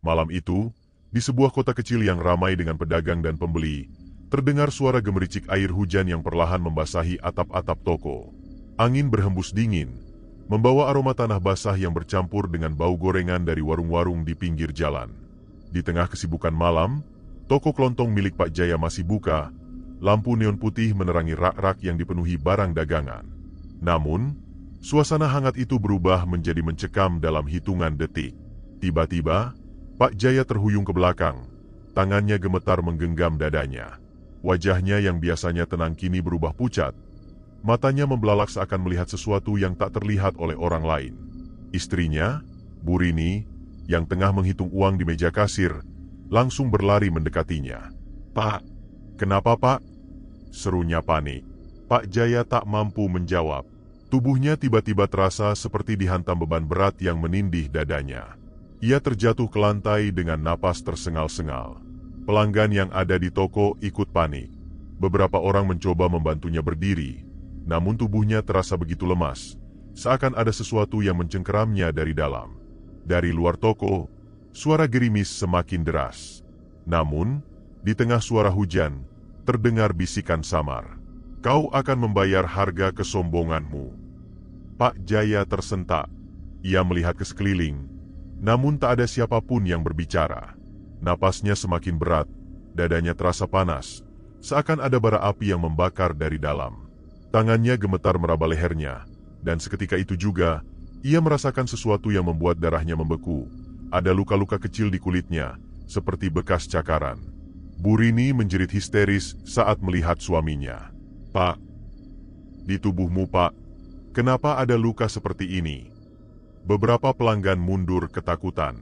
Malam itu, di sebuah kota kecil yang ramai dengan pedagang dan pembeli, terdengar suara gemericik air hujan yang perlahan membasahi atap-atap toko. Angin berhembus dingin, membawa aroma tanah basah yang bercampur dengan bau gorengan dari warung-warung di pinggir jalan. Di tengah kesibukan malam, toko kelontong milik Pak Jaya masih buka. Lampu neon putih menerangi rak-rak yang dipenuhi barang dagangan. Namun, suasana hangat itu berubah menjadi mencekam dalam hitungan detik. Tiba-tiba, Pak Jaya terhuyung ke belakang. Tangannya gemetar menggenggam dadanya. Wajahnya yang biasanya tenang kini berubah pucat. Matanya membelalak seakan melihat sesuatu yang tak terlihat oleh orang lain. Istrinya, Bu Rini, yang tengah menghitung uang di meja kasir, langsung berlari mendekatinya. "Pak, kenapa Pak?" serunya panik. Pak Jaya tak mampu menjawab. Tubuhnya tiba-tiba terasa seperti dihantam beban berat yang menindih dadanya. Ia terjatuh ke lantai dengan napas tersengal-sengal. Pelanggan yang ada di toko ikut panik. Beberapa orang mencoba membantunya berdiri, namun tubuhnya terasa begitu lemas, seakan ada sesuatu yang mencengkeramnya dari dalam. Dari luar toko, suara gerimis semakin deras. Namun, di tengah suara hujan, terdengar bisikan samar. "Kau akan membayar harga kesombonganmu." Pak Jaya tersentak. Ia melihat ke sekeliling, namun tak ada siapapun yang berbicara. Napasnya semakin berat, dadanya terasa panas, seakan ada bara api yang membakar dari dalam. Tangannya gemetar meraba lehernya, dan seketika itu juga, ia merasakan sesuatu yang membuat darahnya membeku. Ada luka-luka kecil di kulitnya, seperti bekas cakaran. Bu Rini menjerit histeris saat melihat suaminya. "Pak, di tubuhmu Pak, kenapa ada luka seperti ini?" Beberapa pelanggan mundur ketakutan.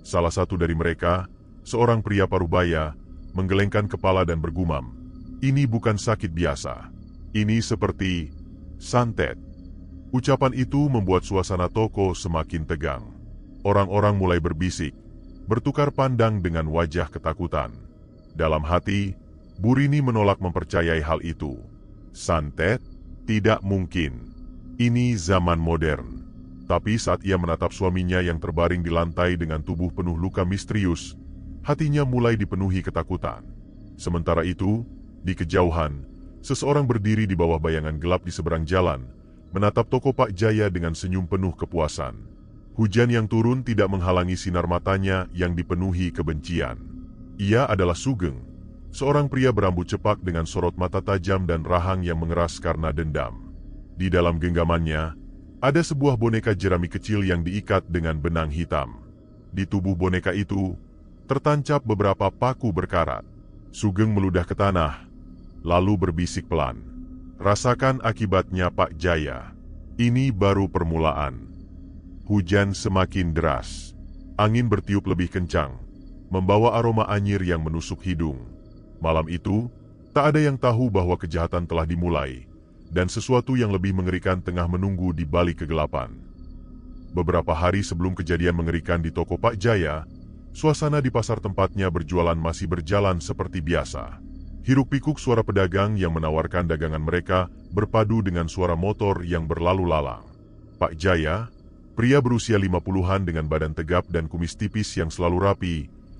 Salah satu dari mereka, seorang pria parubaya, menggelengkan kepala dan bergumam, "Ini bukan sakit biasa. Ini seperti santet." Ucapan itu membuat suasana toko semakin tegang. Orang-orang mulai berbisik, bertukar pandang dengan wajah ketakutan. Dalam hati, Bu Rini menolak mempercayai hal itu. Santet? Tidak mungkin. Ini zaman modern. Tapi saat ia menatap suaminya yang terbaring di lantai dengan tubuh penuh luka misterius, hatinya mulai dipenuhi ketakutan. Sementara itu, di kejauhan, seseorang berdiri di bawah bayangan gelap di seberang jalan, menatap toko Pak Jaya dengan senyum penuh kepuasan. Hujan yang turun tidak menghalangi sinar matanya yang dipenuhi kebencian. Ia adalah Sugeng, seorang pria berambut cepak dengan sorot mata tajam dan rahang yang mengeras karena dendam. Di dalam genggamannya, ada sebuah boneka jerami kecil yang diikat dengan benang hitam. Di tubuh boneka itu, tertancap beberapa paku berkarat. Sugeng meludah ke tanah, lalu berbisik pelan, "Rasakan akibatnya Pak Jaya. Ini baru permulaan." Hujan semakin deras. Angin bertiup lebih kencang, membawa aroma anyir yang menusuk hidung. Malam itu, tak ada yang tahu bahwa kejahatan telah dimulai, dan sesuatu yang lebih mengerikan tengah menunggu di balik kegelapan. Beberapa hari sebelum kejadian mengerikan di toko Pak Jaya, suasana di pasar tempatnya berjualan masih berjalan seperti biasa. Hiruk-pikuk suara pedagang yang menawarkan dagangan mereka berpadu dengan suara motor yang berlalu lalang. Pak Jaya, pria berusia 50-an dengan badan tegap dan kumis tipis yang selalu rapi,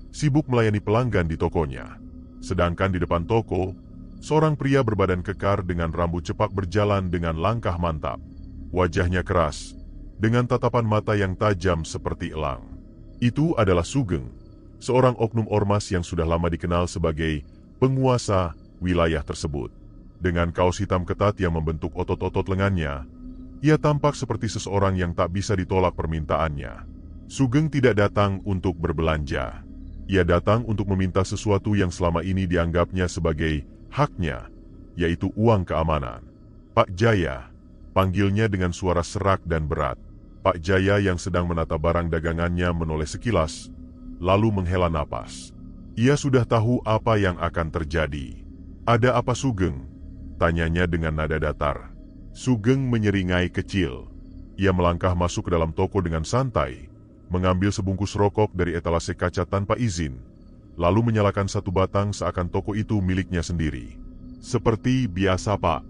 sibuk melayani pelanggan di tokonya. Sedangkan di depan toko, seorang pria berbadan kekar dengan rambut cepak berjalan dengan langkah mantap. Wajahnya keras, dengan tatapan mata yang tajam seperti elang. Itu adalah Sugeng, seorang oknum ormas yang sudah lama dikenal sebagai penguasa wilayah tersebut. Dengan kaos hitam ketat yang membentuk otot-otot lengannya, ia tampak seperti seseorang yang tak bisa ditolak permintaannya. Sugeng tidak datang untuk berbelanja. Ia datang untuk meminta sesuatu yang selama ini dianggapnya sebagai haknya, yaitu uang keamanan. "Pak Jaya," panggilnya dengan suara serak dan berat. Pak Jaya yang sedang menata barang dagangannya menoleh sekilas, lalu menghela napas. Ia sudah tahu apa yang akan terjadi. "Ada apa Sugeng?" tanyanya dengan nada datar. Sugeng menyeringai kecil. Ia melangkah masuk ke dalam toko dengan santai, mengambil sebungkus rokok dari etalase kaca tanpa izin, lalu menyalakan satu batang seakan toko itu miliknya sendiri. "Seperti biasa Pak,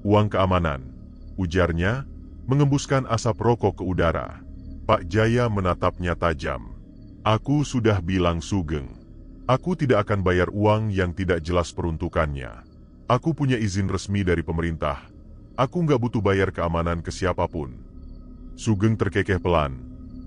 uang keamanan," ujarnya, mengembuskan asap rokok ke udara. Pak Jaya menatapnya tajam. Aku sudah bilang Sugeng. Aku tidak akan bayar uang yang tidak jelas peruntukannya. Aku punya izin resmi dari pemerintah. Aku nggak butuh bayar keamanan ke siapapun. Sugeng terkekeh pelan,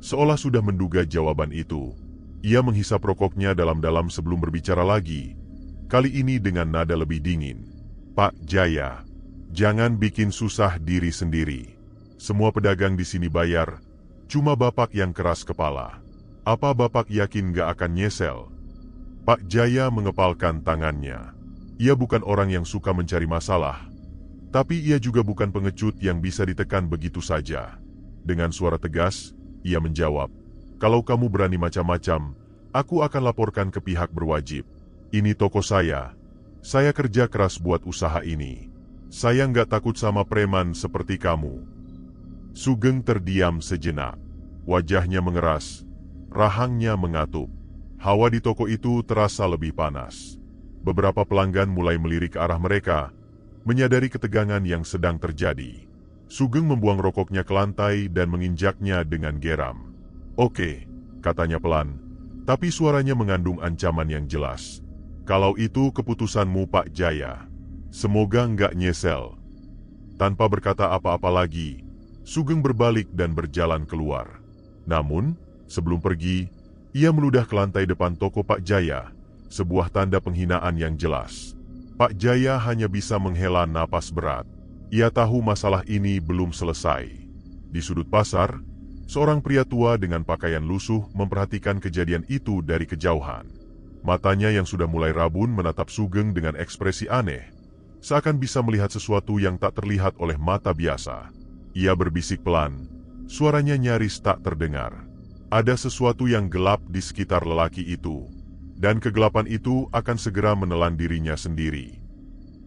seolah sudah menduga jawaban itu. Ia menghisap rokoknya dalam-dalam sebelum berbicara lagi. Kali ini dengan nada lebih dingin. Pak Jaya, jangan bikin susah diri sendiri. Semua pedagang di sini bayar, cuma Bapak yang keras kepala. Apa Bapak yakin gak akan nyesel? Pak Jaya mengepalkan tangannya. Ia bukan orang yang suka mencari masalah, tapi ia juga bukan pengecut yang bisa ditekan begitu saja. Dengan suara tegas, ia menjawab, "Kalau kamu berani macam-macam, aku akan laporkan ke pihak berwajib. Ini toko saya kerja keras buat usaha ini. Saya nggak takut sama preman seperti kamu." Sugeng terdiam sejenak. Wajahnya mengeras, rahangnya mengatup. Hawa di toko itu terasa lebih panas. Beberapa pelanggan mulai melirik ke arah mereka, menyadari ketegangan yang sedang terjadi. Sugeng membuang rokoknya ke lantai dan menginjaknya dengan geram. "Oke," katanya pelan, tapi suaranya mengandung ancaman yang jelas. "Kalau itu keputusanmu Pak Jaya, semoga nggak nyesel." Tanpa berkata apa-apa lagi, Sugeng berbalik dan berjalan keluar. Namun, sebelum pergi, ia meludah ke lantai depan toko Pak Jaya, sebuah tanda penghinaan yang jelas. Pak Jaya hanya bisa menghela napas berat. Ia tahu masalah ini belum selesai. Di sudut pasar, seorang pria tua dengan pakaian lusuh memperhatikan kejadian itu dari kejauhan. Matanya yang sudah mulai rabun menatap Sugeng dengan ekspresi aneh, seakan bisa melihat sesuatu yang tak terlihat oleh mata biasa. Ia berbisik pelan, suaranya nyaris tak terdengar. Ada sesuatu yang gelap di sekitar lelaki itu, dan kegelapan itu akan segera menelan dirinya sendiri.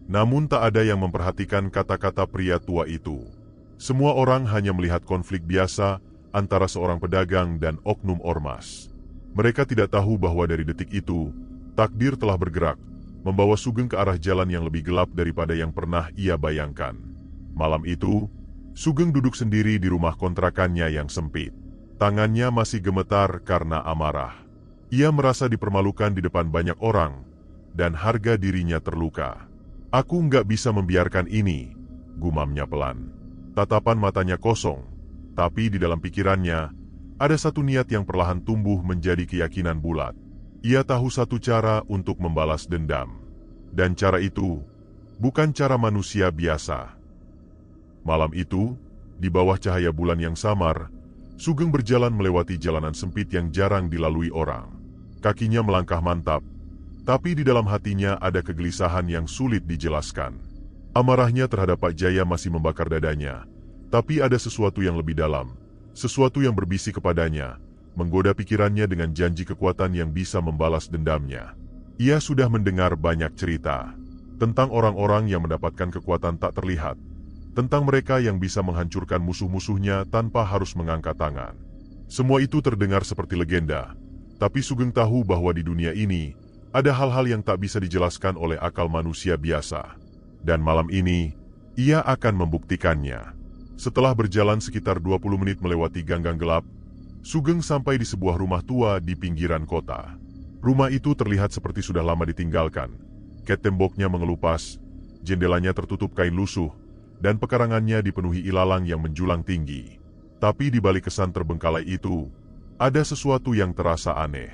Namun tak ada yang memperhatikan kata-kata pria tua itu. Semua orang hanya melihat konflik biasa antara seorang pedagang dan oknum ormas. Mereka tidak tahu bahwa dari detik itu, takdir telah bergerak, membawa Sugeng ke arah jalan yang lebih gelap daripada yang pernah ia bayangkan. Malam itu, Sugeng duduk sendiri di rumah kontrakannya yang sempit. Tangannya masih gemetar karena amarah. Ia merasa dipermalukan di depan banyak orang, dan harga dirinya terluka. "Aku nggak bisa membiarkan ini," gumamnya pelan. Tatapan matanya kosong, tapi di dalam pikirannya, ada satu niat yang perlahan tumbuh menjadi keyakinan bulat. Ia tahu satu cara untuk membalas dendam. Dan cara itu, bukan cara manusia biasa. Malam itu, di bawah cahaya bulan yang samar, Sugeng berjalan melewati jalanan sempit yang jarang dilalui orang. Kakinya melangkah mantap, tapi di dalam hatinya ada kegelisahan yang sulit dijelaskan. Amarahnya terhadap Pak Jaya masih membakar dadanya, tapi ada sesuatu yang lebih dalam, sesuatu yang berbisik kepadanya, menggoda pikirannya dengan janji kekuatan yang bisa membalas dendamnya. Ia sudah mendengar banyak cerita tentang orang-orang yang mendapatkan kekuatan tak terlihat, tentang mereka yang bisa menghancurkan musuh-musuhnya tanpa harus mengangkat tangan. Semua itu terdengar seperti legenda, tapi Sugeng tahu bahwa di dunia ini ada hal-hal yang tak bisa dijelaskan oleh akal manusia biasa. Dan malam ini, ia akan membuktikannya. Setelah berjalan sekitar 20 menit melewati gang-gang gelap, Sugeng sampai di sebuah rumah tua di pinggiran kota. Rumah itu terlihat seperti sudah lama ditinggalkan. Ket temboknya mengelupas, jendelanya tertutup kain lusuh, dan pekarangannya dipenuhi ilalang yang menjulang tinggi. Tapi di balik kesan terbengkalai itu, ada sesuatu yang terasa aneh.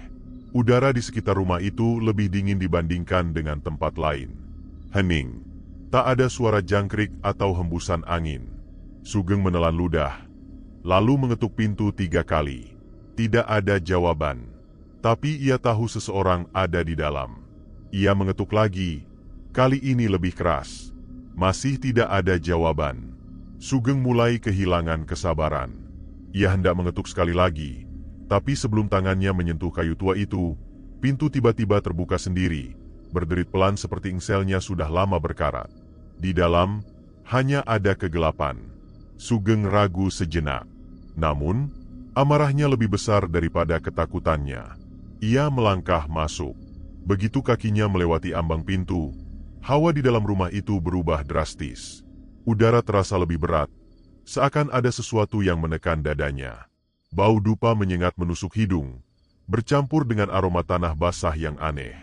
Udara di sekitar rumah itu lebih dingin dibandingkan dengan tempat lain. Hening. Tak ada suara jangkrik atau hembusan angin. Sugeng menelan ludah, lalu mengetuk pintu 3 kali. Tidak ada jawaban. Tapi ia tahu seseorang ada di dalam. Ia mengetuk lagi, kali ini lebih keras. Masih tidak ada jawaban. Sugeng mulai kehilangan kesabaran. Ia hendak mengetuk sekali lagi, tapi sebelum tangannya menyentuh kayu tua itu, pintu tiba-tiba terbuka sendiri, berderit pelan seperti ingselnya sudah lama berkarat. Di dalam, hanya ada kegelapan. Sugeng ragu sejenak. Namun, amarahnya lebih besar daripada ketakutannya. Ia melangkah masuk. Begitu kakinya melewati ambang pintu, hawa di dalam rumah itu berubah drastis. Udara terasa lebih berat, seakan ada sesuatu yang menekan dadanya. Bau dupa menyengat menusuk hidung, bercampur dengan aroma tanah basah yang aneh.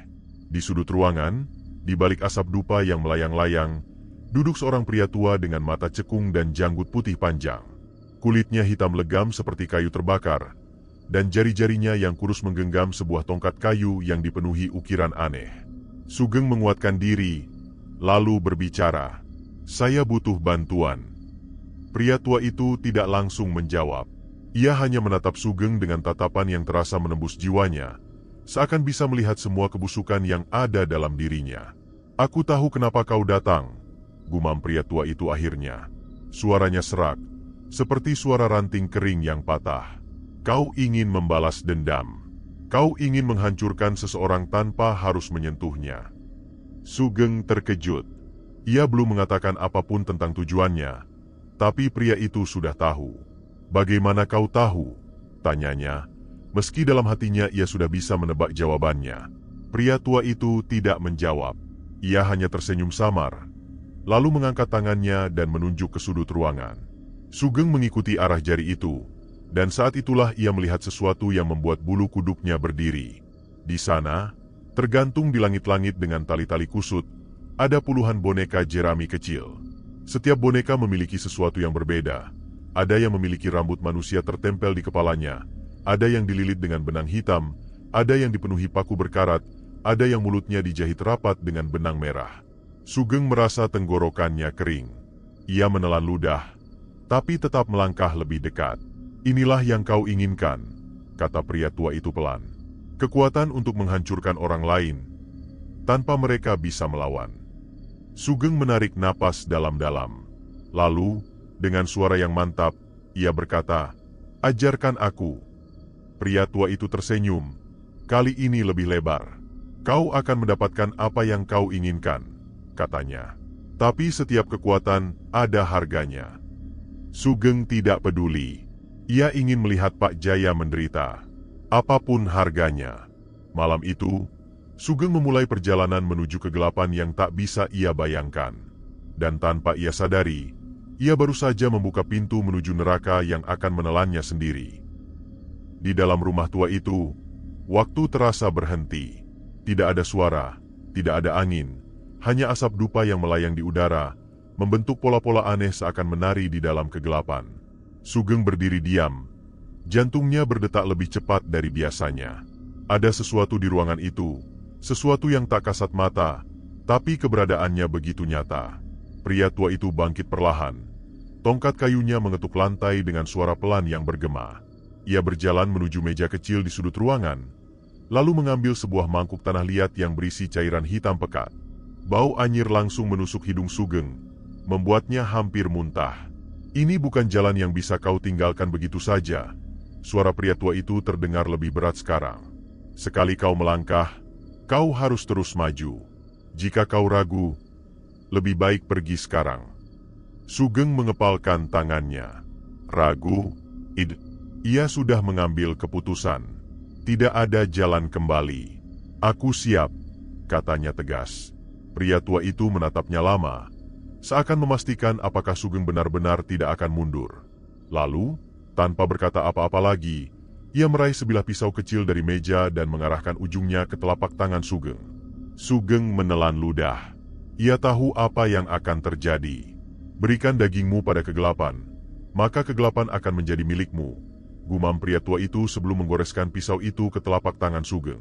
Di sudut ruangan, di balik asap dupa yang melayang-layang, duduk seorang pria tua dengan mata cekung dan janggut putih panjang. Kulitnya hitam legam seperti kayu terbakar, dan jari-jarinya yang kurus menggenggam sebuah tongkat kayu yang dipenuhi ukiran aneh. Sugeng menguatkan diri, lalu berbicara, "Saya butuh bantuan." Pria tua itu tidak langsung menjawab. Ia hanya menatap Sugeng dengan tatapan yang terasa menembus jiwanya, seakan bisa melihat semua kebusukan yang ada dalam dirinya. "Aku tahu kenapa kau datang," gumam pria tua itu akhirnya. Suaranya serak, seperti suara ranting kering yang patah. "Kau ingin membalas dendam. Kau ingin menghancurkan seseorang tanpa harus menyentuhnya." Sugeng terkejut. Ia belum mengatakan apapun tentang tujuannya, tapi pria itu sudah tahu. "Bagaimana kau tahu?" tanyanya, meski dalam hatinya ia sudah bisa menebak jawabannya. Pria tua itu tidak menjawab. Ia hanya tersenyum samar, lalu mengangkat tangannya dan menunjuk ke sudut ruangan. Sugeng mengikuti arah jari itu, dan saat itulah ia melihat sesuatu yang membuat bulu kuduknya berdiri. Di sana, tergantung di langit-langit dengan tali-tali kusut, ada puluhan boneka jerami kecil. Setiap boneka memiliki sesuatu yang berbeda. Ada yang memiliki rambut manusia tertempel di kepalanya, ada yang dililit dengan benang hitam, ada yang dipenuhi paku berkarat, ada yang mulutnya dijahit rapat dengan benang merah. Sugeng merasa tenggorokannya kering. Ia menelan ludah, tapi tetap melangkah lebih dekat. "Inilah yang kau inginkan," kata pria tua itu pelan. "Kekuatan untuk menghancurkan orang lain, tanpa mereka bisa melawan." Sugeng menarik napas dalam-dalam. Lalu, dengan suara yang mantap, ia berkata, "Ajarkan aku." Pria tua itu tersenyum. "Kali ini lebih lebar. Kau akan mendapatkan apa yang kau inginkan," katanya. "Tapi setiap kekuatan ada harganya." Sugeng tidak peduli. Ia ingin melihat Pak Jaya menderita, apapun harganya. Malam itu, Sugeng memulai perjalanan menuju kegelapan yang tak bisa ia bayangkan. Dan tanpa ia sadari, ia baru saja membuka pintu menuju neraka yang akan menelannya sendiri. Di dalam rumah tua itu, waktu terasa berhenti. Tidak ada suara, tidak ada angin, hanya asap dupa yang melayang di udara, membentuk pola-pola aneh seakan menari di dalam kegelapan. Sugeng berdiri diam. Jantungnya berdetak lebih cepat dari biasanya. Ada sesuatu di ruangan itu, sesuatu yang tak kasat mata, tapi keberadaannya begitu nyata. Pria tua itu bangkit perlahan. Tongkat kayunya mengetuk lantai dengan suara pelan yang bergema. Ia berjalan menuju meja kecil di sudut ruangan, lalu mengambil sebuah mangkuk tanah liat yang berisi cairan hitam pekat. Bau anyir langsung menusuk hidung Sugeng, membuatnya hampir muntah. "Ini bukan jalan yang bisa kau tinggalkan begitu saja." Suara pria tua itu terdengar lebih berat sekarang. "Sekali kau melangkah, kau harus terus maju. Jika kau ragu, lebih baik pergi sekarang." Sugeng mengepalkan tangannya. Ragu? Ia sudah mengambil keputusan. Tidak ada jalan kembali. "Aku siap," katanya tegas. Pria tua itu menatapnya lama, seakan memastikan apakah Sugeng benar-benar tidak akan mundur. Lalu, tanpa berkata apa-apa lagi, ia meraih sebilah pisau kecil dari meja dan mengarahkan ujungnya ke telapak tangan Sugeng. Sugeng menelan ludah. Ia tahu apa yang akan terjadi. "Berikan dagingmu pada kegelapan, maka kegelapan akan menjadi milikmu," gumam pria tua itu sebelum menggoreskan pisau itu ke telapak tangan Sugeng.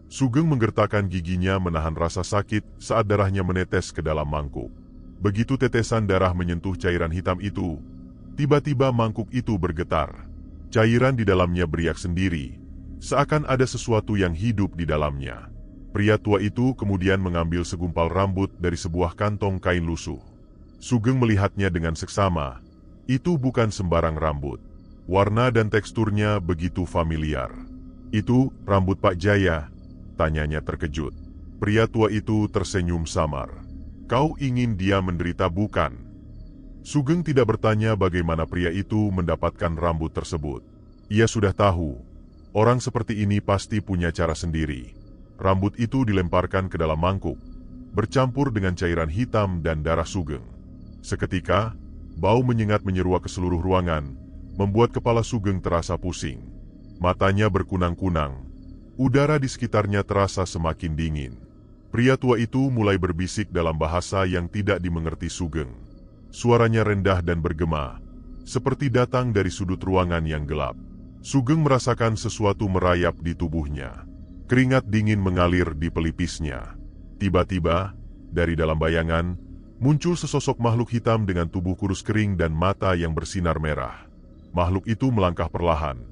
Sugeng menggertakkan giginya menahan rasa sakit saat darahnya menetes ke dalam mangkuk. Begitu tetesan darah menyentuh cairan hitam itu, tiba-tiba mangkuk itu bergetar. Cairan di dalamnya beriak sendiri, seakan ada sesuatu yang hidup di dalamnya. Pria tua itu kemudian mengambil segumpal rambut dari sebuah kantong kain lusuh. Sugeng melihatnya dengan seksama. Itu bukan sembarang rambut. Warna dan teksturnya begitu familiar. "Itu rambut Pak Jaya?" tanyanya terkejut. Pria tua itu tersenyum samar. "Kau ingin dia menderita, bukan?" Sugeng tidak bertanya bagaimana pria itu mendapatkan rambut tersebut. Ia sudah tahu, orang seperti ini pasti punya cara sendiri. Rambut itu dilemparkan ke dalam mangkuk, bercampur dengan cairan hitam dan darah Sugeng. Seketika, bau menyengat menyeruak ke seluruh ruangan, membuat kepala Sugeng terasa pusing. Matanya berkunang-kunang, Udara di sekitarnya terasa semakin dingin. Pria tua itu mulai berbisik dalam bahasa yang tidak dimengerti Sugeng. Suaranya rendah dan bergema, seperti datang dari sudut ruangan yang gelap. Sugeng merasakan sesuatu merayap di tubuhnya. Keringat dingin mengalir di pelipisnya. Tiba-tiba, dari dalam bayangan, muncul sesosok makhluk hitam dengan tubuh kurus kering dan mata yang bersinar merah. Makhluk itu melangkah perlahan.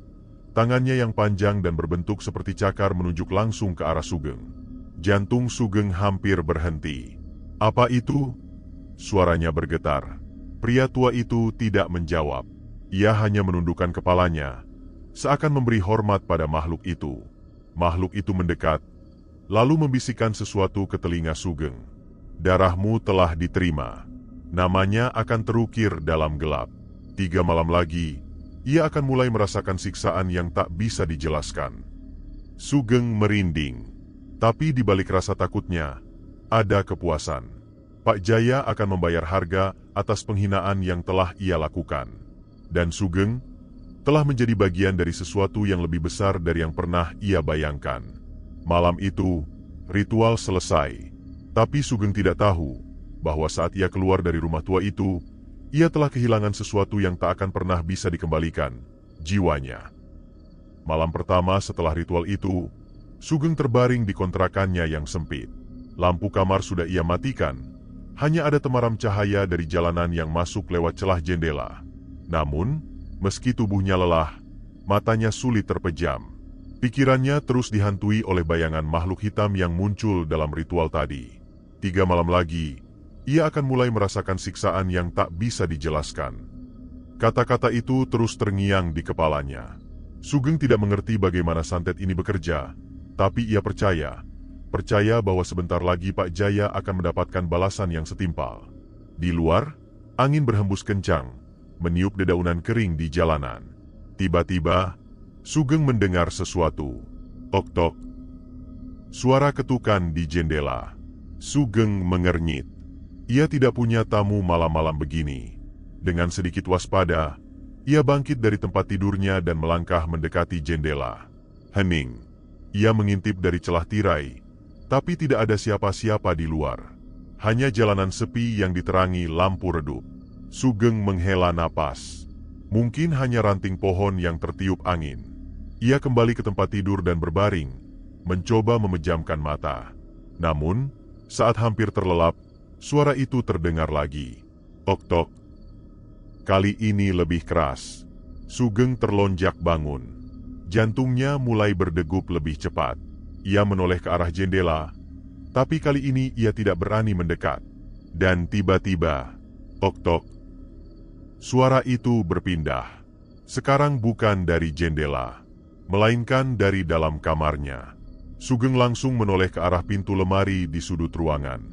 Tangannya yang panjang dan berbentuk seperti cakar menunjuk langsung ke arah Sugeng. Jantung Sugeng hampir berhenti. "Apa itu?" Suaranya bergetar. Pria tua itu tidak menjawab. Ia hanya menundukkan kepalanya, seakan memberi hormat pada makhluk itu. Makhluk itu mendekat, lalu membisikkan sesuatu ke telinga Sugeng. "Darahmu telah diterima. Namanya akan terukir dalam gelap. 3 malam lagi, ia akan mulai merasakan siksaan yang tak bisa dijelaskan." Sugeng merinding, tapi di balik rasa takutnya, ada kepuasan. Pak Jaya akan membayar harga atas penghinaan yang telah ia lakukan. Dan Sugeng telah menjadi bagian dari sesuatu yang lebih besar dari yang pernah ia bayangkan. Malam itu, ritual selesai. Tapi Sugeng tidak tahu bahwa saat ia keluar dari rumah tua itu, ia telah kehilangan sesuatu yang tak akan pernah bisa dikembalikan, jiwanya. Malam pertama setelah ritual itu, Sugeng terbaring di kontrakannya yang sempit. Lampu kamar sudah ia matikan, hanya ada temaram cahaya dari jalanan yang masuk lewat celah jendela. Namun, meski tubuhnya lelah, matanya sulit terpejam. Pikirannya terus dihantui oleh bayangan makhluk hitam yang muncul dalam ritual tadi. 3 malam lagi, ia akan mulai merasakan siksaan yang tak bisa dijelaskan. Kata-kata itu terus terngiang di kepalanya. Sugeng tidak mengerti bagaimana santet ini bekerja, tapi ia percaya bahwa sebentar lagi Pak Jaya akan mendapatkan balasan yang setimpal. Di luar, angin berhembus kencang, meniup dedaunan kering di jalanan. Tiba-tiba, Sugeng mendengar sesuatu. Tok-tok. Suara ketukan di jendela. Sugeng mengernyit. Ia tidak punya tamu malam-malam begini. Dengan sedikit waspada, ia bangkit dari tempat tidurnya dan melangkah mendekati jendela. Hening. Ia mengintip dari celah tirai, tapi tidak ada siapa-siapa di luar. Hanya jalanan sepi yang diterangi lampu redup. Sugeng menghela napas. Mungkin hanya ranting pohon yang tertiup angin. Ia kembali ke tempat tidur dan berbaring, mencoba memejamkan mata. Namun, saat hampir terlelap, suara itu terdengar lagi. Tok-tok. Kali ini lebih keras. Sugeng terlonjak bangun. Jantungnya mulai berdegup lebih cepat. Ia menoleh ke arah jendela, tapi kali ini ia tidak berani mendekat. Dan tiba-tiba, tok-tok. Suara itu berpindah. Sekarang bukan dari jendela, melainkan dari dalam kamarnya. Sugeng langsung menoleh ke arah pintu lemari di sudut ruangan.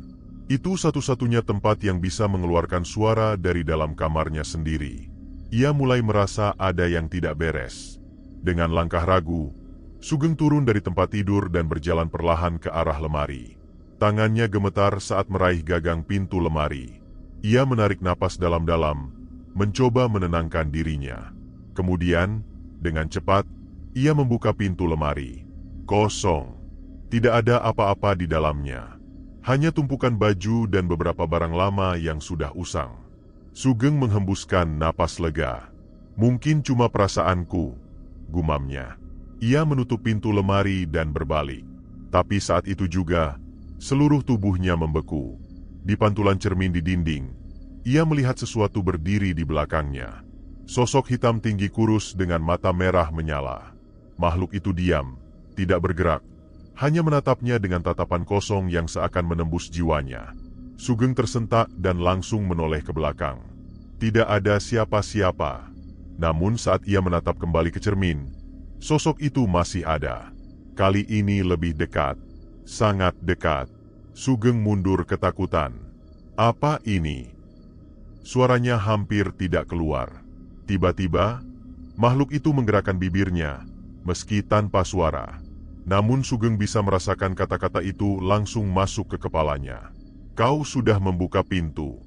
Itu satu-satunya tempat yang bisa mengeluarkan suara dari dalam kamarnya sendiri. Ia mulai merasa ada yang tidak beres. Dengan langkah ragu, Sugeng turun dari tempat tidur dan berjalan perlahan ke arah lemari. Tangannya gemetar saat meraih gagang pintu lemari. Ia menarik napas dalam-dalam, mencoba menenangkan dirinya. Kemudian, dengan cepat, ia membuka pintu lemari. Kosong. Tidak ada apa-apa di dalamnya. Hanya tumpukan baju dan beberapa barang lama yang sudah usang. Sugeng menghembuskan napas lega. Mungkin cuma perasaanku, gumamnya. Ia menutup pintu lemari dan berbalik. Tapi saat itu juga, seluruh tubuhnya membeku. Di pantulan cermin di dinding, ia melihat sesuatu berdiri di belakangnya. Sosok hitam tinggi kurus dengan mata merah menyala. Makhluk itu diam, tidak bergerak, hanya menatapnya dengan tatapan kosong yang seakan menembus jiwanya. Sugeng tersentak dan langsung menoleh ke belakang. Tidak ada siapa-siapa. Namun saat ia menatap kembali ke cermin, sosok itu masih ada. Kali ini lebih dekat. Sangat dekat. Sugeng mundur ketakutan. Apa ini? Suaranya hampir tidak keluar. Tiba-tiba, makhluk itu menggerakkan bibirnya, meski tanpa suara. Namun Sugeng bisa merasakan kata-kata itu langsung masuk ke kepalanya. Kau sudah membuka pintu.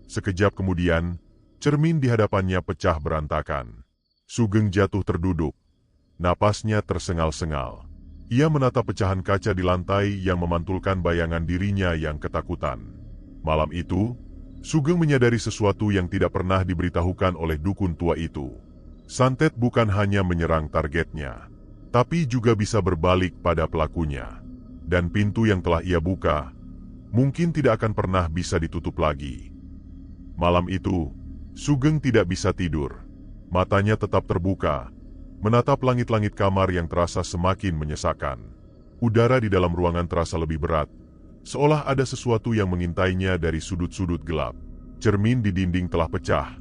Sekejap kemudian, cermin di hadapannya pecah berantakan. Sugeng jatuh terduduk. Napasnya tersengal-sengal. Ia menatap pecahan kaca di lantai yang memantulkan bayangan dirinya yang ketakutan. Malam itu, Sugeng menyadari sesuatu yang tidak pernah diberitahukan oleh dukun tua itu. Santet bukan hanya menyerang targetnya, tapi juga bisa berbalik pada pelakunya. Dan pintu yang telah ia buka, mungkin tidak akan pernah bisa ditutup lagi. Malam itu, Sugeng tidak bisa tidur. Matanya tetap terbuka, menatap langit-langit kamar yang terasa semakin menyesakkan. Udara di dalam ruangan terasa lebih berat, seolah ada sesuatu yang mengintainya dari sudut-sudut gelap. Cermin di dinding telah pecah,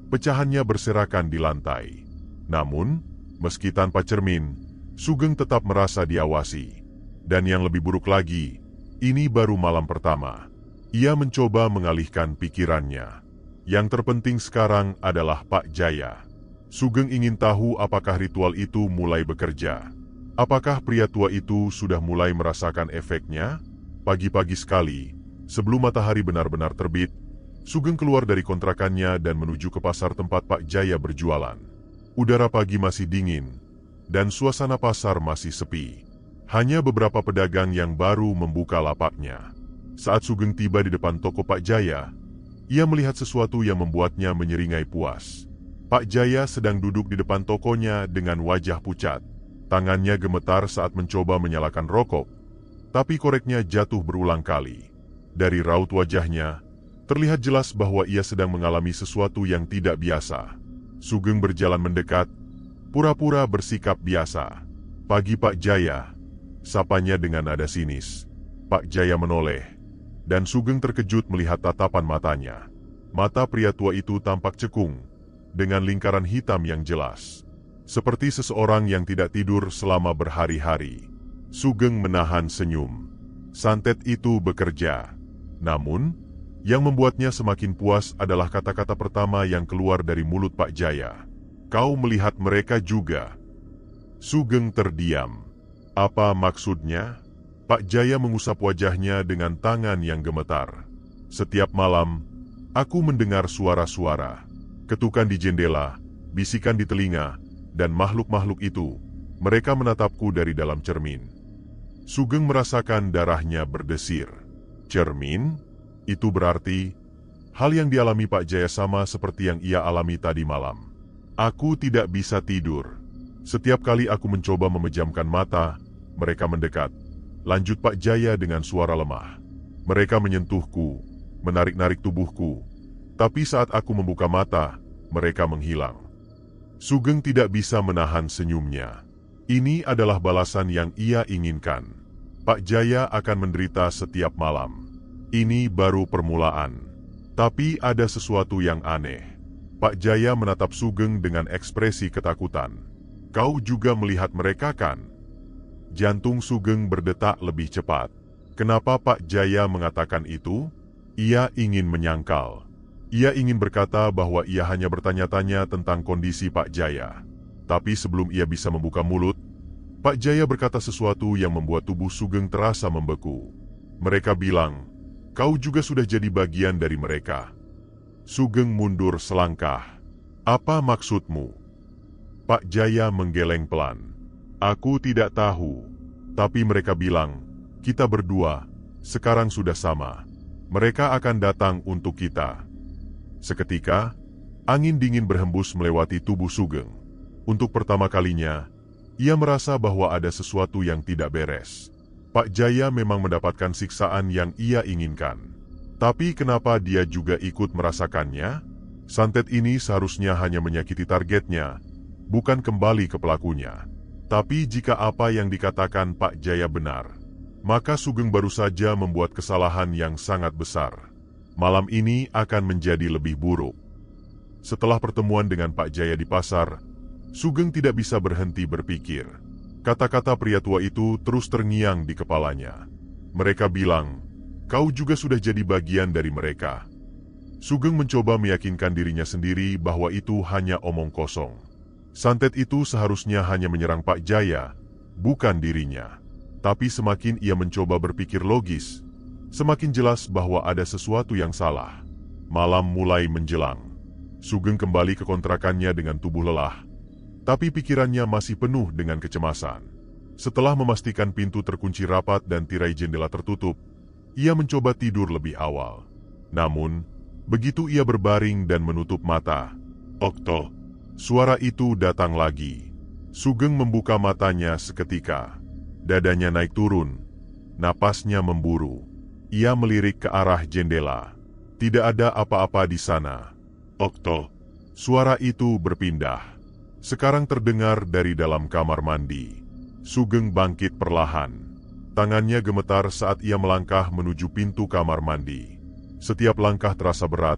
pecahannya berserakan di lantai. Namun, meski tanpa cermin, Sugeng tetap merasa diawasi. Dan yang lebih buruk lagi, ini baru malam pertama. Ia mencoba mengalihkan pikirannya. Yang terpenting sekarang adalah Pak Jaya. Sugeng ingin tahu apakah ritual itu mulai bekerja. Apakah pria tua itu sudah mulai merasakan efeknya? Pagi-pagi sekali, sebelum matahari benar-benar terbit, Sugeng keluar dari kontrakannya dan menuju ke pasar tempat Pak Jaya berjualan. Udara pagi masih dingin, dan suasana pasar masih sepi. Hanya beberapa pedagang yang baru membuka lapaknya. Saat Sugeng tiba di depan toko Pak Jaya, ia melihat sesuatu yang membuatnya menyeringai puas. Pak Jaya sedang duduk di depan tokonya dengan wajah pucat. Tangannya gemetar saat mencoba menyalakan rokok, tapi koreknya jatuh berulang kali. Dari raut wajahnya, terlihat jelas bahwa ia sedang mengalami sesuatu yang tidak biasa. Sugeng berjalan mendekat, pura-pura bersikap biasa. "Pagi Pak Jaya," sapanya dengan nada sinis. Pak Jaya menoleh, dan Sugeng terkejut melihat tatapan matanya. Mata pria tua itu tampak cekung, dengan lingkaran hitam yang jelas. Seperti seseorang yang tidak tidur selama berhari-hari. Sugeng menahan senyum. Santet itu bekerja. Namun, yang membuatnya semakin puas adalah kata-kata pertama yang keluar dari mulut Pak Jaya. "Kau melihat mereka juga?" Sugeng terdiam. Apa maksudnya? Pak Jaya mengusap wajahnya dengan tangan yang gemetar. "Setiap malam, aku mendengar suara-suara. Ketukan di jendela, bisikan di telinga, dan makhluk-makhluk itu, mereka menatapku dari dalam cermin." Sugeng merasakan darahnya berdesir. Cermin? Itu berarti, hal yang dialami Pak Jaya sama seperti yang ia alami tadi malam. "Aku tidak bisa tidur. Setiap kali aku mencoba memejamkan mata, mereka mendekat," lanjut Pak Jaya dengan suara lemah. "Mereka menyentuhku, menarik-narik tubuhku. Tapi saat aku membuka mata, mereka menghilang." Sugeng tidak bisa menahan senyumnya. Ini adalah balasan yang ia inginkan. Pak Jaya akan menderita setiap malam. Ini baru permulaan. Tapi ada sesuatu yang aneh. Pak Jaya menatap Sugeng dengan ekspresi ketakutan. "Kau juga melihat mereka kan?" Jantung Sugeng berdetak lebih cepat. Kenapa Pak Jaya mengatakan itu? Ia ingin menyangkal. Ia ingin berkata bahwa ia hanya bertanya-tanya tentang kondisi Pak Jaya. Tapi sebelum ia bisa membuka mulut, Pak Jaya berkata sesuatu yang membuat tubuh Sugeng terasa membeku. "Mereka bilang, kau juga sudah jadi bagian dari mereka." Sugeng mundur selangkah. "Apa maksudmu?" Pak Jaya menggeleng pelan. "Aku tidak tahu, tapi mereka bilang, kita berdua, sekarang sudah sama. Mereka akan datang untuk kita." Seketika, angin dingin berhembus melewati tubuh Sugeng. Untuk pertama kalinya, ia merasa bahwa ada sesuatu yang tidak beres. Pak Jaya memang mendapatkan siksaan yang ia inginkan. Tapi kenapa dia juga ikut merasakannya? Santet ini seharusnya hanya menyakiti targetnya, bukan kembali ke pelakunya. Tapi jika apa yang dikatakan Pak Jaya benar, maka Sugeng baru saja membuat kesalahan yang sangat besar. Malam ini akan menjadi lebih buruk. Setelah pertemuan dengan Pak Jaya di pasar, Sugeng tidak bisa berhenti berpikir. Kata-kata pria tua itu terus terngiang di kepalanya. Mereka bilang, "Kau juga sudah jadi bagian dari mereka." Sugeng mencoba meyakinkan dirinya sendiri bahwa itu hanya omong kosong. Santet itu seharusnya hanya menyerang Pak Jaya, bukan dirinya. Tapi semakin ia mencoba berpikir logis, semakin jelas bahwa ada sesuatu yang salah. Malam mulai menjelang. Sugeng kembali ke kontrakannya dengan tubuh lelah, tapi pikirannya masih penuh dengan kecemasan. Setelah memastikan pintu terkunci rapat dan tirai jendela tertutup, ia mencoba tidur lebih awal. Namun, begitu ia berbaring dan menutup mata, "Okto!" Suara itu datang lagi. Sugeng membuka matanya seketika. Dadanya naik turun, napasnya memburu. Ia melirik ke arah jendela. Tidak ada apa-apa di sana. "Okto!" Suara itu berpindah. Sekarang terdengar dari dalam kamar mandi. Sugeng bangkit perlahan. Tangannya gemetar saat ia melangkah menuju pintu kamar mandi. Setiap langkah terasa berat,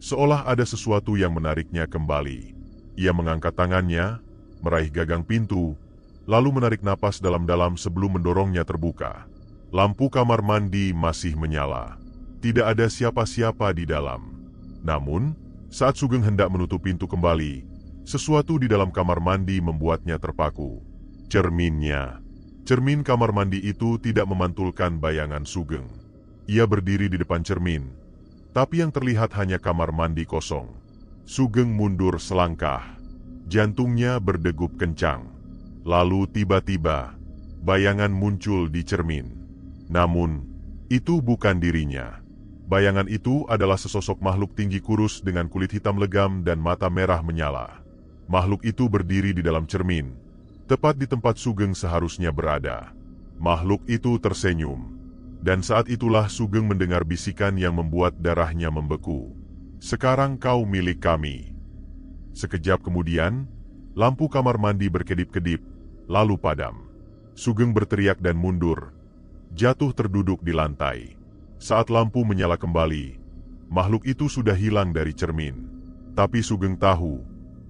seolah ada sesuatu yang menariknya kembali. Ia mengangkat tangannya, meraih gagang pintu, lalu menarik napas dalam-dalam sebelum mendorongnya terbuka. Lampu kamar mandi masih menyala. Tidak ada siapa-siapa di dalam. Namun, saat Sugeng hendak menutup pintu kembali, sesuatu di dalam kamar mandi membuatnya terpaku. Cerminnya. Cermin kamar mandi itu tidak memantulkan bayangan Sugeng. Ia berdiri di depan cermin, tapi yang terlihat hanya kamar mandi kosong. Sugeng mundur selangkah. Jantungnya berdegup kencang. Lalu tiba-tiba, bayangan muncul di cermin. Namun, itu bukan dirinya. Bayangan itu adalah sesosok makhluk tinggi kurus dengan kulit hitam legam dan mata merah menyala. Makhluk itu berdiri di dalam cermin, tepat di tempat Sugeng seharusnya berada. Makhluk itu tersenyum. Dan saat itulah Sugeng mendengar bisikan yang membuat darahnya membeku. "Sekarang kau milik kami." Sekejap kemudian, lampu kamar mandi berkedip-kedip, lalu padam. Sugeng berteriak dan mundur, jatuh terduduk di lantai. Saat lampu menyala kembali, makhluk itu sudah hilang dari cermin. Tapi Sugeng tahu,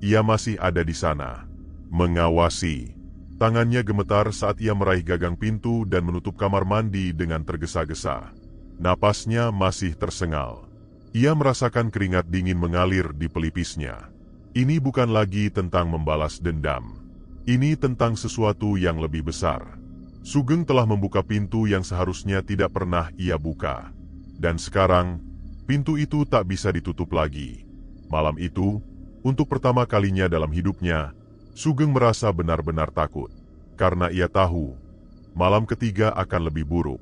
ia masih ada di sana. Mengawasi. Tangannya gemetar saat ia meraih gagang pintu dan menutup kamar mandi dengan tergesa-gesa. Napasnya masih tersengal. Ia merasakan keringat dingin mengalir di pelipisnya. Ini bukan lagi tentang membalas dendam. Ini tentang sesuatu yang lebih besar. Sugeng telah membuka pintu yang seharusnya tidak pernah ia buka. Dan sekarang, pintu itu tak bisa ditutup lagi. Malam itu, untuk pertama kalinya dalam hidupnya, Sugeng merasa benar-benar takut, karena ia tahu, malam ketiga akan lebih buruk.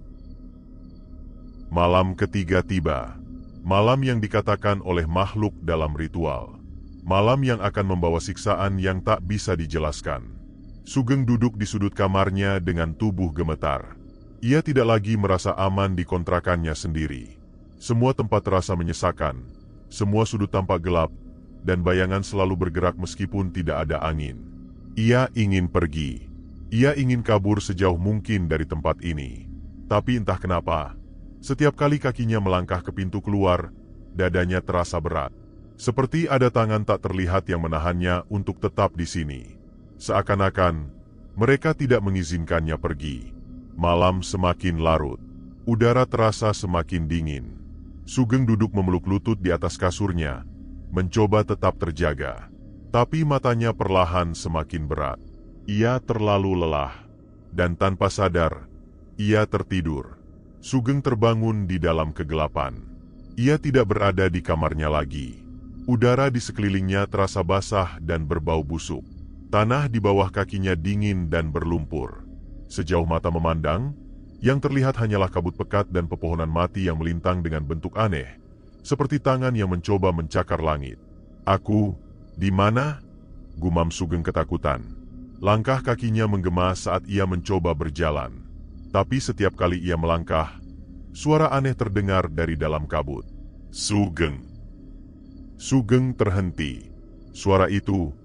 Malam ketiga tiba, malam yang dikatakan oleh makhluk dalam ritual, malam yang akan membawa siksaan yang tak bisa dijelaskan. Sugeng duduk di sudut kamarnya dengan tubuh gemetar. Ia tidak lagi merasa aman di kontrakannya sendiri. Semua tempat terasa menyesakan, semua sudut tampak gelap, dan bayangan selalu bergerak meskipun tidak ada angin. Ia ingin pergi. Ia ingin kabur sejauh mungkin dari tempat ini. Tapi entah kenapa, setiap kali kakinya melangkah ke pintu keluar, dadanya terasa berat. Seperti ada tangan tak terlihat yang menahannya untuk tetap di sini. Seakan-akan, mereka tidak mengizinkannya pergi. Malam semakin larut. Udara terasa semakin dingin. Sugeng duduk memeluk lutut di atas kasurnya, mencoba tetap terjaga. Tapi matanya perlahan semakin berat. Ia terlalu lelah. Dan tanpa sadar, ia tertidur. Sugeng terbangun di dalam kegelapan. Ia tidak berada di kamarnya lagi. Udara di sekelilingnya terasa basah dan berbau busuk. Tanah di bawah kakinya dingin dan berlumpur. Sejauh mata memandang, yang terlihat hanyalah kabut pekat dan pepohonan mati yang melintang dengan bentuk aneh, seperti tangan yang mencoba mencakar langit. "Aku, di mana?" gumam Sugeng ketakutan. Langkah kakinya menggema saat ia mencoba berjalan. Tapi setiap kali ia melangkah, suara aneh terdengar dari dalam kabut. "Sugeng." Sugeng terhenti. Suara itu,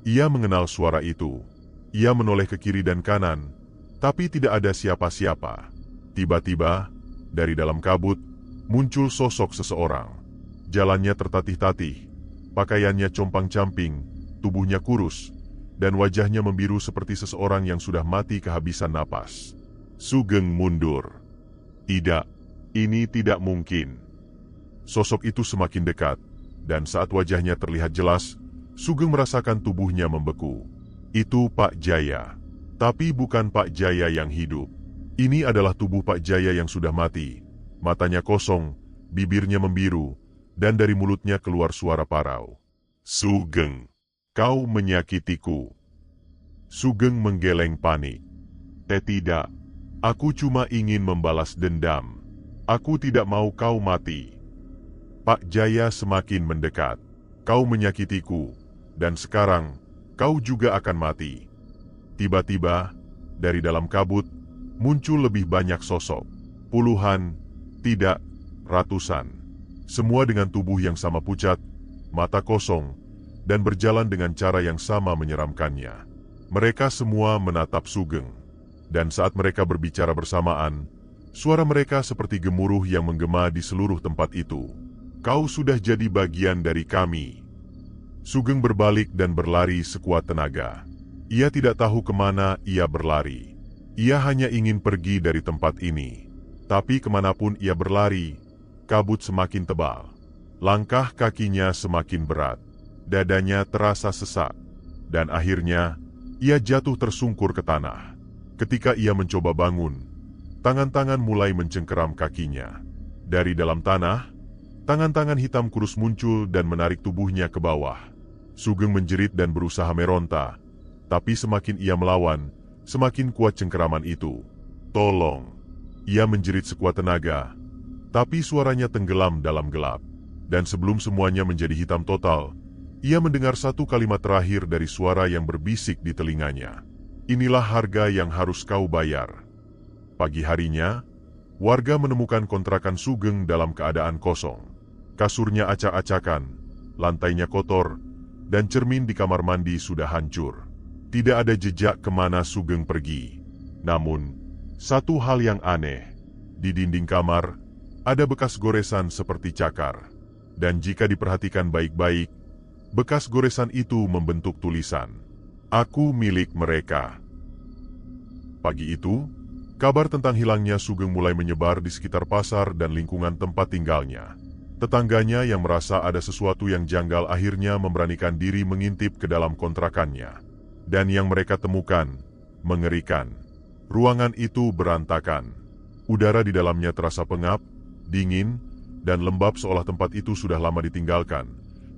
ia mengenal suara itu. Ia menoleh ke kiri dan kanan, tapi tidak ada siapa-siapa. Tiba-tiba, dari dalam kabut, muncul sosok seseorang. Jalannya tertatih-tatih, pakaiannya compang-camping, tubuhnya kurus, dan wajahnya membiru seperti seseorang yang sudah mati kehabisan napas. Sugeng mundur. Tidak, ini tidak mungkin. Sosok itu semakin dekat, dan saat wajahnya terlihat jelas, Sugeng merasakan tubuhnya membeku. Itu Pak Jaya. Tapi bukan Pak Jaya yang hidup. Ini adalah tubuh Pak Jaya yang sudah mati. Matanya kosong, bibirnya membiru, dan dari mulutnya keluar suara parau. "Sugeng, kau menyakitiku." Sugeng menggeleng panik. Tidak. Aku cuma ingin membalas dendam. Aku tidak mau kau mati." Pak Jaya semakin mendekat. "Kau menyakitiku, dan sekarang kau juga akan mati." Tiba-tiba, dari dalam kabut, muncul lebih banyak sosok. Puluhan, tidak, ratusan. Semua dengan tubuh yang sama pucat, mata kosong, dan berjalan dengan cara yang sama menyeramkannya. Mereka semua menatap Sugeng. Dan saat mereka berbicara bersamaan, suara mereka seperti gemuruh yang menggema di seluruh tempat itu. "Kau sudah jadi bagian dari kami." Sugeng berbalik dan berlari sekuat tenaga. Ia tidak tahu kemana ia berlari. Ia hanya ingin pergi dari tempat ini. Tapi kemanapun ia berlari, kabut semakin tebal. Langkah kakinya semakin berat. Dadanya terasa sesak. Dan akhirnya, ia jatuh tersungkur ke tanah. Ketika ia mencoba bangun, tangan-tangan mulai mencengkeram kakinya. Dari dalam tanah, tangan-tangan hitam kurus muncul dan menarik tubuhnya ke bawah. Sugeng menjerit dan berusaha meronta, tapi semakin ia melawan, semakin kuat cengkeraman itu. "Tolong!" Ia menjerit sekuat tenaga, tapi suaranya tenggelam dalam gelap. Dan sebelum semuanya menjadi hitam total, ia mendengar satu kalimat terakhir dari suara yang berbisik di telinganya. "Inilah harga yang harus kau bayar." Pagi harinya, warga menemukan kontrakan Sugeng dalam keadaan kosong. Kasurnya acak-acakan, lantainya kotor, dan cermin di kamar mandi sudah hancur. Tidak ada jejak kemana Sugeng pergi. Namun, satu hal yang aneh, di dinding kamar, ada bekas goresan seperti cakar. Dan jika diperhatikan baik-baik, bekas goresan itu membentuk tulisan, "Aku milik mereka." Pagi itu, kabar tentang hilangnya Sugeng mulai menyebar di sekitar pasar dan lingkungan tempat tinggalnya. Tetangganya yang merasa ada sesuatu yang janggal akhirnya memberanikan diri mengintip ke dalam kontrakannya. Dan yang mereka temukan mengerikan. Ruangan itu berantakan. Udara di dalamnya terasa pengap, dingin, dan lembab seolah tempat itu sudah lama ditinggalkan.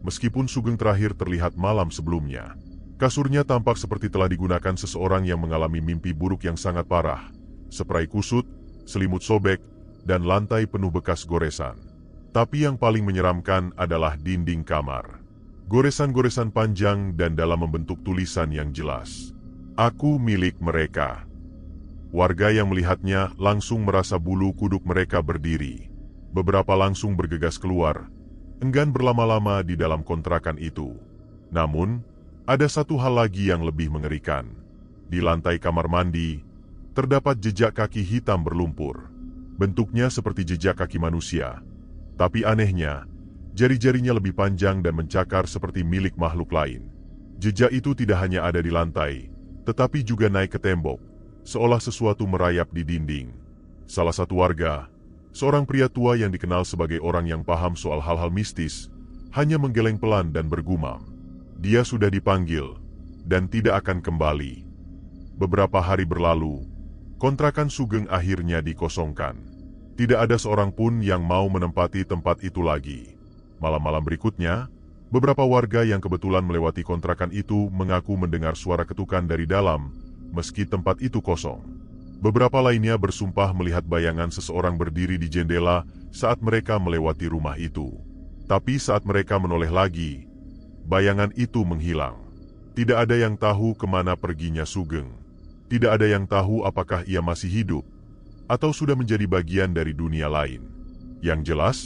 Meskipun Sugeng terakhir terlihat malam sebelumnya. Kasurnya tampak seperti telah digunakan seseorang yang mengalami mimpi buruk yang sangat parah. Spray kusut, selimut sobek, dan lantai penuh bekas goresan. Tapi yang paling menyeramkan adalah dinding kamar. Goresan-goresan panjang dan dalam membentuk tulisan yang jelas. "Aku milik mereka." Warga yang melihatnya langsung merasa bulu kuduk mereka berdiri. Beberapa langsung bergegas keluar, enggan berlama-lama di dalam kontrakan itu. Namun, ada satu hal lagi yang lebih mengerikan. Di lantai kamar mandi, terdapat jejak kaki hitam berlumpur. Bentuknya seperti jejak kaki manusia. Tapi anehnya, jari-jarinya lebih panjang dan mencakar seperti milik makhluk lain. Jejak itu tidak hanya ada di lantai, tetapi juga naik ke tembok, seolah sesuatu merayap di dinding. Salah satu warga, seorang pria tua yang dikenal sebagai orang yang paham soal hal-hal mistis, hanya menggeleng pelan dan bergumam. Dia sudah dipanggil, dan tidak akan kembali. Beberapa hari berlalu, kontrakan Sugeng akhirnya dikosongkan. Tidak ada seorang pun yang mau menempati tempat itu lagi. Malam-malam berikutnya, beberapa warga yang kebetulan melewati kontrakan itu mengaku mendengar suara ketukan dari dalam, meski tempat itu kosong. Beberapa lainnya bersumpah melihat bayangan seseorang berdiri di jendela saat mereka melewati rumah itu. Tapi saat mereka menoleh lagi, bayangan itu menghilang. Tidak ada yang tahu kemana perginya Sugeng. Tidak ada yang tahu apakah ia masih hidup, atau sudah menjadi bagian dari dunia lain. Yang jelas,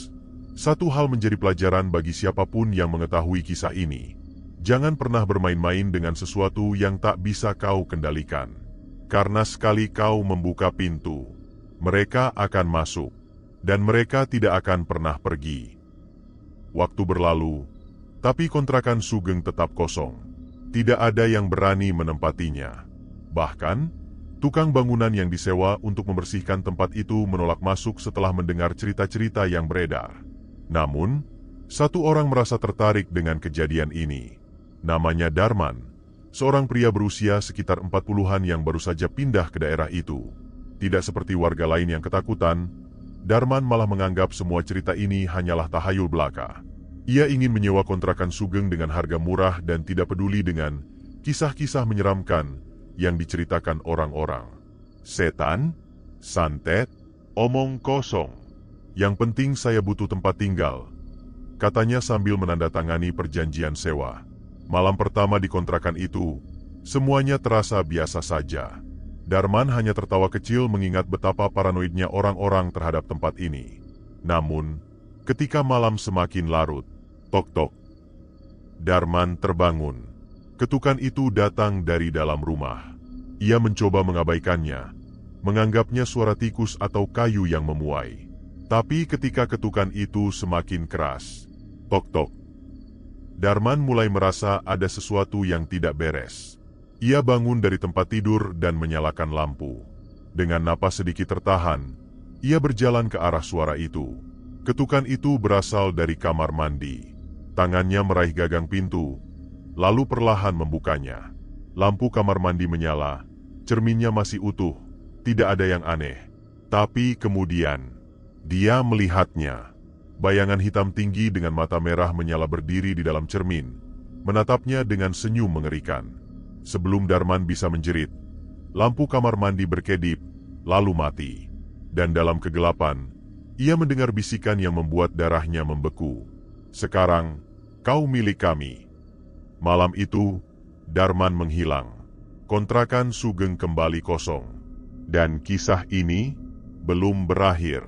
satu hal menjadi pelajaran bagi siapapun yang mengetahui kisah ini. Jangan pernah bermain-main dengan sesuatu yang tak bisa kau kendalikan. Karena sekali kau membuka pintu, mereka akan masuk, dan mereka tidak akan pernah pergi. Waktu berlalu, tapi kontrakan Sugeng tetap kosong. Tidak ada yang berani menempatinya. Bahkan, tukang bangunan yang disewa untuk membersihkan tempat itu menolak masuk setelah mendengar cerita-cerita yang beredar. Namun, satu orang merasa tertarik dengan kejadian ini. Namanya Darman, seorang pria berusia sekitar 40-an yang baru saja pindah ke daerah itu. Tidak seperti warga lain yang ketakutan, Darman malah menganggap semua cerita ini hanyalah tahayul belaka. Ia ingin menyewa kontrakan Sugeng dengan harga murah dan tidak peduli dengan kisah-kisah menyeramkan yang diceritakan orang-orang. Setan? Santet? Omong kosong. Yang penting saya butuh tempat tinggal, katanya sambil menandatangani perjanjian sewa. Malam pertama di kontrakan itu, semuanya terasa biasa saja. Darman hanya tertawa kecil mengingat betapa paranoidnya orang-orang terhadap tempat ini. Namun, ketika malam semakin larut, tok-tok. Darman terbangun. Ketukan itu datang dari dalam rumah. Ia mencoba mengabaikannya, menganggapnya suara tikus atau kayu yang memuai. Tapi ketika ketukan itu semakin keras, tok-tok, Darman mulai merasa ada sesuatu yang tidak beres. Ia bangun dari tempat tidur dan menyalakan lampu. Dengan napas sedikit tertahan, ia berjalan ke arah suara itu. Ketukan itu berasal dari kamar mandi. Tangannya meraih gagang pintu, lalu perlahan membukanya. Lampu kamar mandi menyala, cerminnya masih utuh, tidak ada yang aneh. Tapi kemudian, dia melihatnya. Bayangan hitam tinggi dengan mata merah menyala berdiri di dalam cermin, menatapnya dengan senyum mengerikan. Sebelum Darman bisa menjerit, lampu kamar mandi berkedip, lalu mati. Dan dalam kegelapan, ia mendengar bisikan yang membuat darahnya membeku. Sekarang, kau milik kami. Malam itu, Darman menghilang. Kontrakan Sugeng kembali kosong. Dan kisah ini belum berakhir.